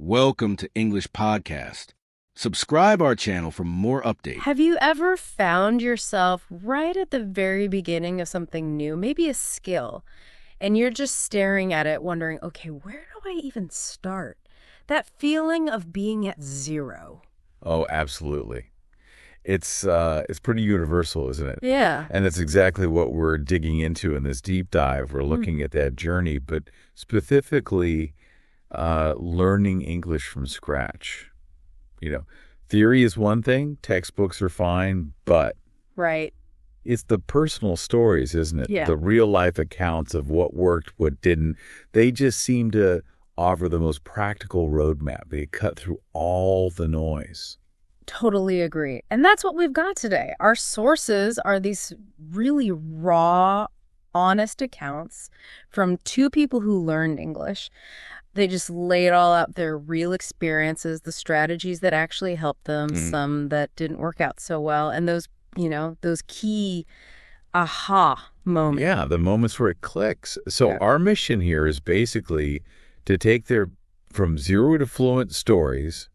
Welcome to English Podcast. Subscribe our channel for more updates. Have you ever found yourself right at the very beginning of something new, maybe a skill, and you're just staring at it wondering, okay, where do I even start? That feeling of being at zero. Oh, absolutely. It's pretty universal, isn't it? Yeah. And that's exactly what we're digging into in this deep dive. We're looking at that journey, but specifically learning English from scratch. You know, theory is one thing, textbooks are fine, but Right. it's the personal stories, isn't it? Yeah. The real life accounts of what worked, what didn't. They just seem to offer the most practical roadmap. They cut through all the noise. Totally agree. And that's what we've got today. Our sources are these really raw, honest accounts from two people who learned English. They just lay it all out, their real experiences, the strategies that actually helped them, some that didn't work out so well, and those key aha moments. Yeah, the moments where it clicks. So our mission here is basically to take their from zero to fluent stories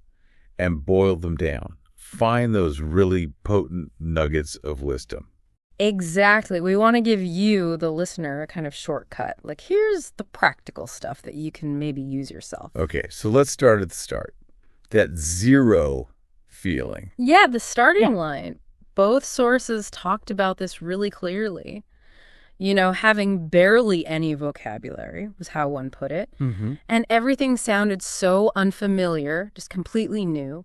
and boil them down. Find those really potent nuggets of wisdom. Exactly. We want to give you, the listener, a kind of shortcut. Like, here's the practical stuff that you can maybe use yourself. Okay, so let's start at the start. That zero feeling. Yeah, the starting line. Both sources talked about this really clearly. You know, having barely any vocabulary was how one put it. And everything sounded so unfamiliar, just completely new.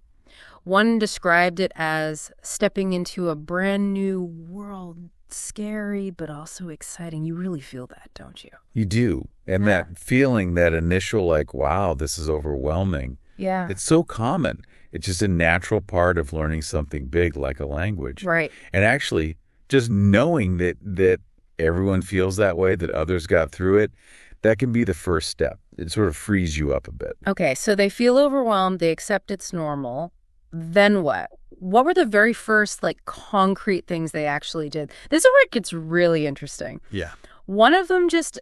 One described it as stepping into a brand new world, scary, but also exciting. You really feel that, don't you? You do. And that feeling, that initial like, wow, this is overwhelming. Yeah. It's so common. It's just a natural part of learning something big like a language. Right. And actually, just knowing that everyone feels that way, that others got through it, that can be the first step. It sort of frees you up a bit. Okay, so they feel overwhelmed. They accept it's normal. Then what? What were the very first, concrete things they actually did? This is where it gets really interesting. Yeah. One of them just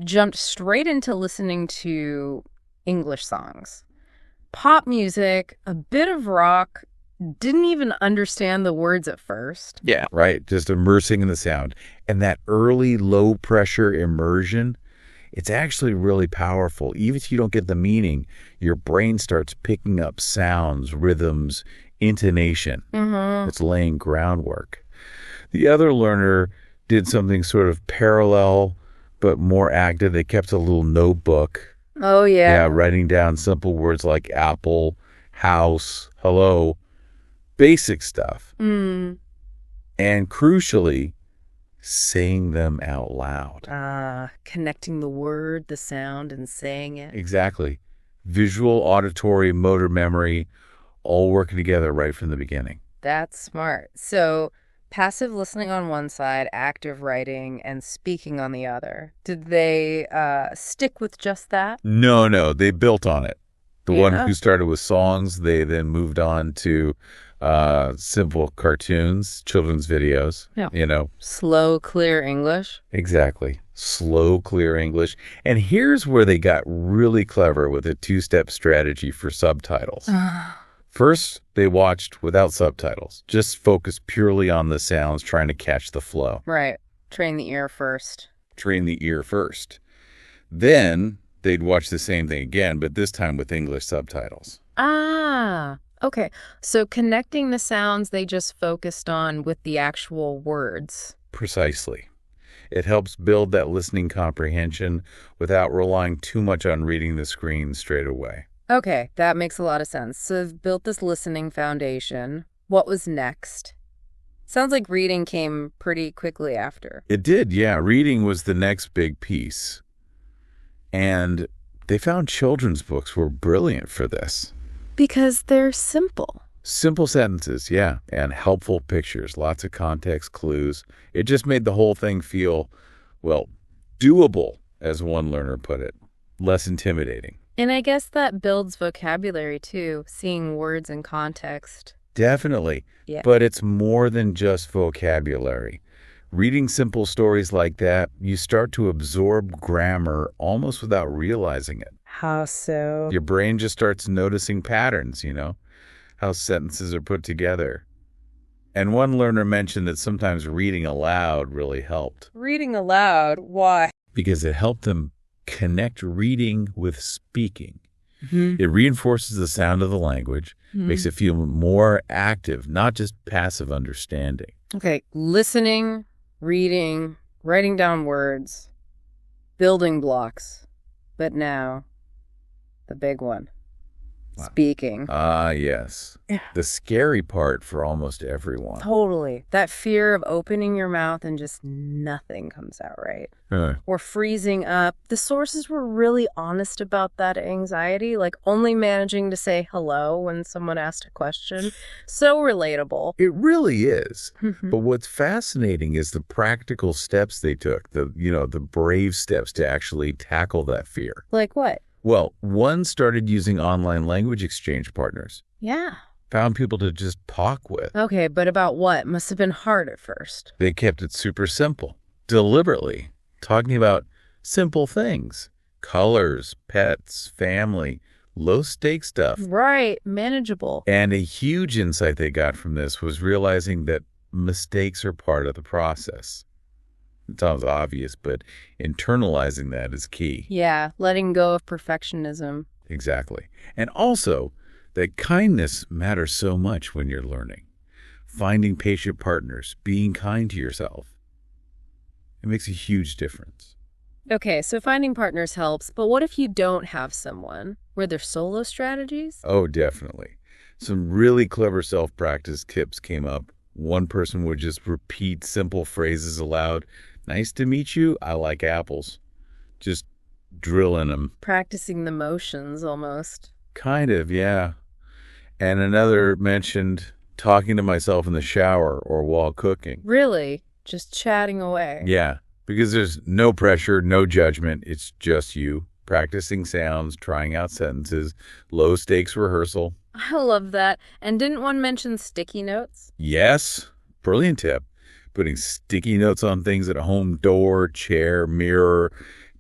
jumped straight into listening to English songs. Pop music, a bit of rock, didn't even understand the words at first. Yeah. Right. Just immersing in the sound. And that early low pressure immersion, it's actually really powerful. Even if you don't get the meaning, your brain starts picking up sounds, rhythms, intonation. It's laying groundwork. The other learner did something sort of parallel, but more active. They kept a little notebook. Oh, yeah. Yeah, writing down simple words like apple, house, hello, basic stuff. And crucially, saying them out loud. Connecting the word, the sound, and saying it. Exactly. Visual, auditory, motor memory, all working together right from the beginning. That's smart. So passive listening on one side, active writing, and speaking on the other. Did they stick with just that? No, they built on it. The one who started with songs, they then moved on to simple cartoons, children's videos, Slow, clear English. Exactly. Slow, clear English. And here's where they got really clever with a two-step strategy for subtitles. First, they watched without subtitles, just focused purely on the sounds, trying to catch the flow. Right. Train the ear first. Train the ear first. Then they'd watch the same thing again, but this time with English subtitles. Okay. So connecting the sounds they just focused on with the actual words. Precisely. It helps build that listening comprehension without relying too much on reading the screen straight away. Okay, that makes a lot of sense. So they've built this listening foundation. What was next? Sounds like reading came pretty quickly after. It did, yeah. Reading was the next big piece. And they found children's books were brilliant for this. Because they're simple. Simple sentences, yeah, and helpful pictures, lots of context clues. It just made the whole thing feel, doable, as one learner put it, less intimidating. And I guess that builds vocabulary, too, seeing words in context. Definitely. Yeah. But it's more than just vocabulary. Reading simple stories like that, you start to absorb grammar almost without realizing it. How so? Your brain just starts noticing patterns, how sentences are put together. And one learner mentioned that sometimes reading aloud really helped. Reading aloud? Why? Because it helped them connect reading with speaking. Mm-hmm. It reinforces the sound of the language, makes it feel more active, not just passive understanding. Okay, listening, reading, writing down words, building blocks. But now, the big one. Wow. Speaking. Ah, yes. Yeah. The scary part for almost everyone. Totally. That fear of opening your mouth and just nothing comes out right. Or freezing up. The sources were really honest about that anxiety, like only managing to say hello when someone asked a question. So relatable. It really is. But what's fascinating is the practical steps they took, the brave steps to actually tackle that fear. Like what? Well, one started using online language exchange partners. Yeah. Found people to just talk with. Okay, but about what? Must have been hard at first. They kept it super simple, deliberately, talking about simple things, colors, pets, family, low-stakes stuff. Right, manageable. And a huge insight they got from this was realizing that mistakes are part of the process. It sounds obvious, but internalizing that is key. Yeah, letting go of perfectionism. Exactly. And also, that kindness matters so much when you're learning. Finding patient partners, being kind to yourself. It makes a huge difference. Okay, so finding partners helps, but what if you don't have someone? Were there solo strategies? Oh, definitely. Some really clever self-practice tips came up. One person would just repeat simple phrases aloud. Nice to meet you. I like apples. Just drill in them. Practicing the motions almost. Kind of, yeah. And another mentioned talking to myself in the shower or while cooking. Really? Just chatting away. Yeah, because there's no pressure, no judgment. It's just you practicing sounds, trying out sentences, low stakes rehearsal. I love that. And didn't one mention sticky notes? Yes, brilliant tip. Putting sticky notes on things at a home door, chair, mirror,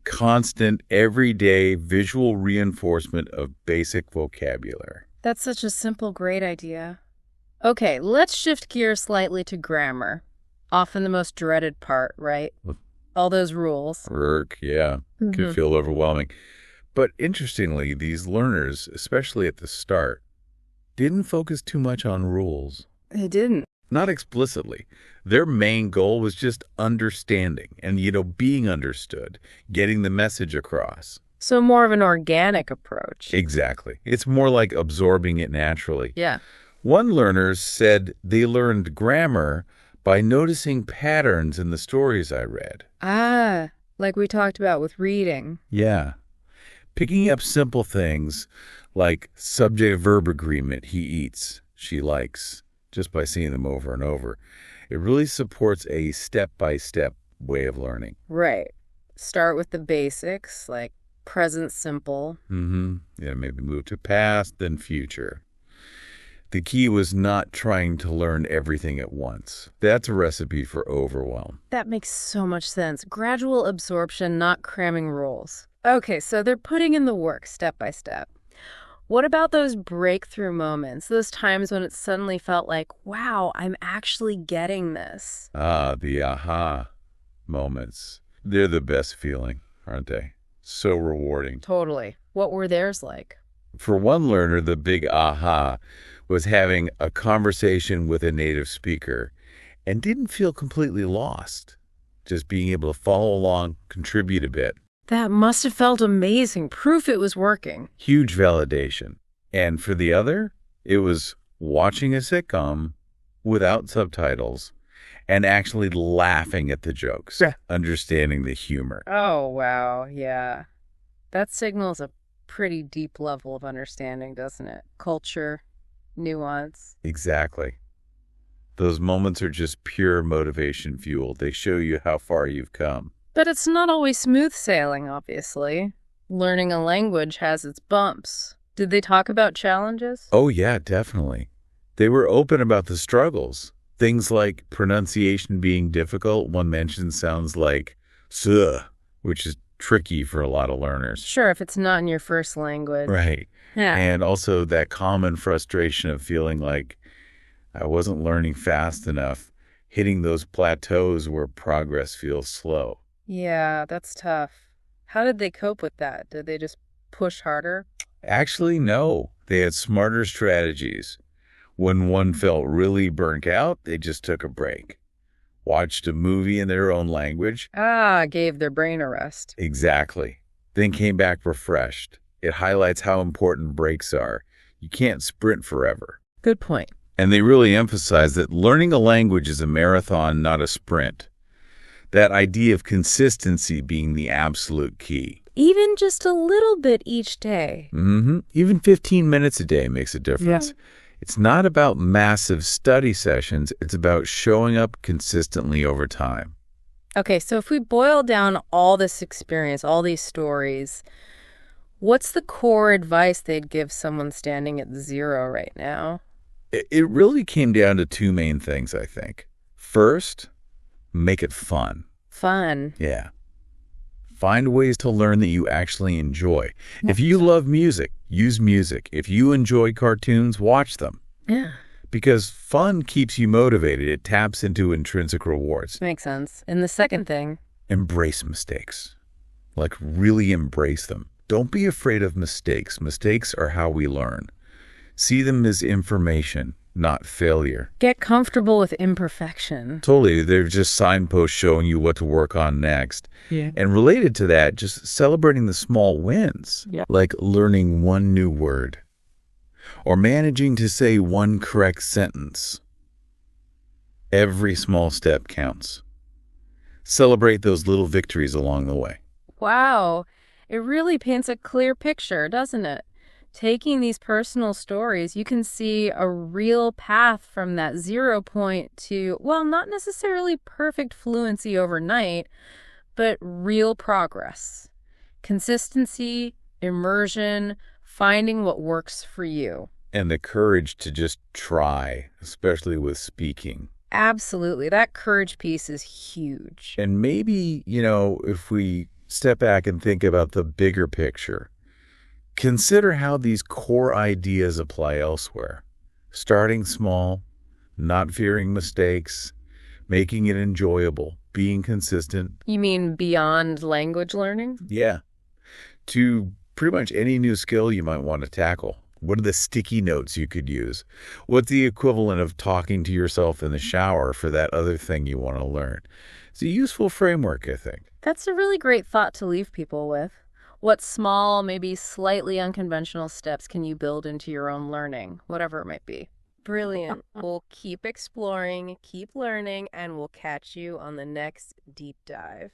constant, everyday visual reinforcement of basic vocabulary. That's such a simple, great idea. Okay, let's shift gears slightly to grammar. Often the most dreaded part, right? All those rules. Yeah. Can feel overwhelming. But interestingly, these learners, especially at the start, didn't focus too much on rules. They didn't. Not explicitly. Their main goal was just understanding and, being understood, getting the message across. So more of an organic approach. Exactly. It's more like absorbing it naturally. Yeah. One learner said they learned grammar by noticing patterns in the stories I read. Ah, like we talked about with reading. Yeah. Picking up simple things like subject-verb agreement, he eats, she likes, just by seeing them over and over. It really supports a step-by-step way of learning. Right. Start with the basics, like present simple. Yeah, maybe move to past, then future. The key was not trying to learn everything at once. That's a recipe for overwhelm. That makes so much sense. Gradual absorption, not cramming rules. Okay, so they're putting in the work step by step. What about those breakthrough moments, those times when it suddenly felt like, wow, I'm actually getting this? Ah, the aha moments. They're the best feeling, aren't they? So rewarding. Totally. What were theirs like? For one learner, the big aha was having a conversation with a native speaker and didn't feel completely lost. Just being able to follow along, contribute a bit. That must have felt amazing. Proof it was working. Huge validation. And for the other, it was watching a sitcom without subtitles and actually laughing at the jokes, understanding the humor. Oh, wow. Yeah. That signals a pretty deep level of understanding, doesn't it? Culture, nuance. Exactly. Those moments are just pure motivation fuel. They show you how far you've come. But it's not always smooth sailing, obviously. Learning a language has its bumps. Did they talk about challenges? Oh, yeah, definitely. They were open about the struggles. Things like pronunciation being difficult. One mentioned sounds like "suh," which is tricky for a lot of learners. Sure, if it's not in your first language. Right. Yeah. And also that common frustration of feeling like I wasn't learning fast enough, hitting those plateaus where progress feels slow. Yeah, that's tough. How did they cope with that? Did they just push harder? Actually, no. They had smarter strategies. When one felt really burnt out, they just took a break. Watched a movie in their own language. Gave their brain a rest. Exactly. Then came back refreshed. It highlights how important breaks are. You can't sprint forever. Good point. And they really emphasize that learning a language is a marathon, not a sprint. That idea of consistency being the absolute key. Even just a little bit each day. Even 15 minutes a day makes a difference. Yeah. It's not about massive study sessions. It's about showing up consistently over time. Okay, so if we boil down all this experience, all these stories, what's the core advice they'd give someone standing at 0 right now? It really came down to two main things, I think. First, make it fun. Fun. Yeah. Find ways to learn that you actually enjoy. If you love music, use music. If you enjoy cartoons, watch them. Yeah. Because fun keeps you motivated. It taps into intrinsic rewards. Makes sense. And the second thing? Embrace mistakes. Like, really embrace them. Don't be afraid of mistakes. Mistakes are how we learn. See them as information, not failure. Get comfortable with imperfection. Totally. They're just signposts showing you what to work on next. Yeah. And related to that, just celebrating the small wins. Yeah. Like learning one new word. Or managing to say one correct sentence. Every small step counts. Celebrate those little victories along the way. Wow. It really paints a clear picture, doesn't it? Taking these personal stories, you can see a real path from that 0 point to, well, not necessarily perfect fluency overnight, but real progress. Consistency, immersion, finding what works for you. And the courage to just try, especially with speaking. Absolutely. That courage piece is huge. And maybe, if we step back and think about the bigger picture, consider how these core ideas apply elsewhere. Starting small, not fearing mistakes, making it enjoyable, being consistent. You mean beyond language learning? Yeah. To pretty much any new skill you might want to tackle. What are the sticky notes you could use? What's the equivalent of talking to yourself in the shower for that other thing you want to learn? It's a useful framework, I think. That's a really great thought to leave people with. What small, maybe slightly unconventional steps can you build into your own learning, whatever it might be? Brilliant. We'll keep exploring, keep learning, and we'll catch you on the next deep dive.